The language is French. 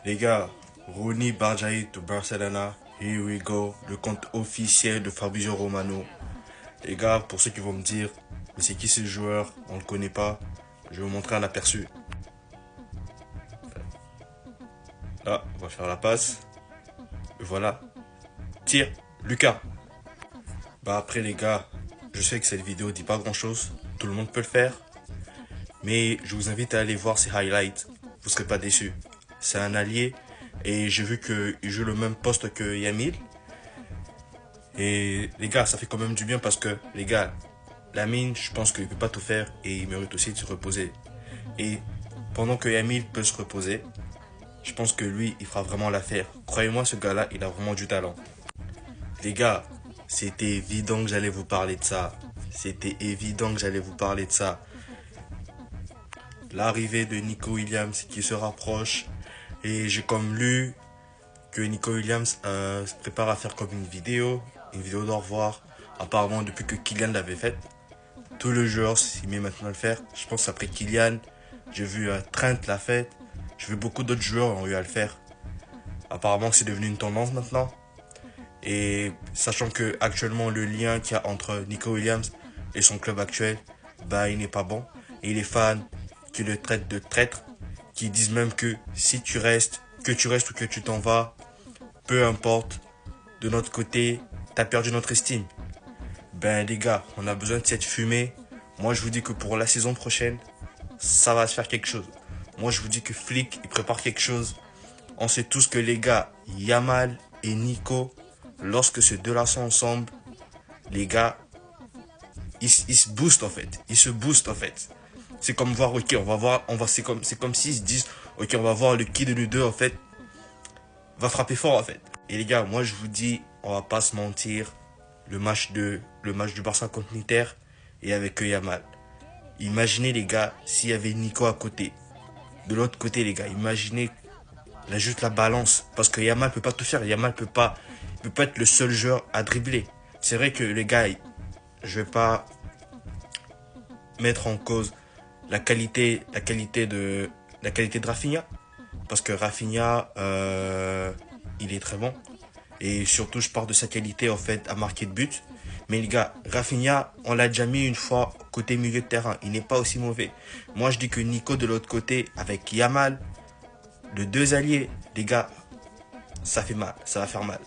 Les gars, Rooney Barjaï to Barcelona. Here we go. Le compte officiel de Fabrizio Romano. Les gars, pour ceux qui vont me dire, mais c'est qui ce joueur? On ne le connaît pas. Je vais vous montrer un aperçu. Là, on va faire la passe. Et voilà. Tire. Lucas. Bah après les gars, je sais que cette vidéo dit pas grand chose. Tout le monde peut le faire. Mais je vous invite à aller voir ses highlights. Vous serez pas déçus. C'est un allié. Et j'ai vu qu'il joue le même poste que Yamil. Et les gars, ça fait quand même du bien parce que, les gars, Lamine, je pense qu'il peut pas tout faire et il mérite aussi de se reposer. Et pendant que Yamil peut se reposer, je pense que lui, il fera vraiment l'affaire. Croyez-moi, ce gars-là, il a vraiment du talent. Les gars, c'était évident que j'allais vous parler de ça. C'était évident que j'allais vous parler de ça. L'arrivée de Nico Williams qui se rapproche. Et j'ai comme lu que Nico Williams se prépare à faire comme une vidéo d'au revoir. Apparemment, depuis que Kylian l'avait faite, tout le joueur s'y met maintenant à le faire. Je pense qu'après Kylian, j'ai vu Trent l'a fait. J'ai vu beaucoup d'autres joueurs ont eu à le faire. Apparemment, c'est devenu une tendance maintenant. Et sachant que actuellement le lien qu'il y a entre Nico Williams et son club actuel, bah il n'est pas bon. Et les fans qui le traitent de traître, qui disent même que si tu restes, que tu restes ou que tu t'en vas, peu importe, de notre côté, t'as perdu notre estime. Ben les gars, on a besoin de cette fumée. Moi je vous dis que pour la saison prochaine, ça va se faire quelque chose. Moi je vous dis que Flick, il prépare quelque chose. On sait tous que les gars, Yamal et Nico, lorsque ces deux-là sont ensemble, les gars, ils se boostent en fait. Ils se boostent en fait. C'est comme voir, ok, c'est comme s'ils se disent, ok, on va voir lequel de nous deux en fait va frapper fort en fait. Et les gars, moi je vous dis, on va pas se mentir, le match du Barça contre l'Inter et avec Yamal. Imaginez les gars, s'il y avait Nico à côté. De l'autre côté les gars, imaginez juste la balance. Parce que Yamal peut pas tout faire. Yamal peut pas être le seul joueur à dribbler. C'est vrai que les gars, je vais pas mettre en cause la qualité de Rafinha. Parce que Rafinha, il est très bon. Et surtout, je parle de sa qualité en fait à marquer de but. Mais les gars, Rafinha, on l'a déjà mis une fois côté milieu de terrain. Il n'est pas aussi mauvais. Moi, je dis que Nico de l'autre côté, avec Yamal, les deux alliés, les gars, ça fait mal. Ça va faire mal.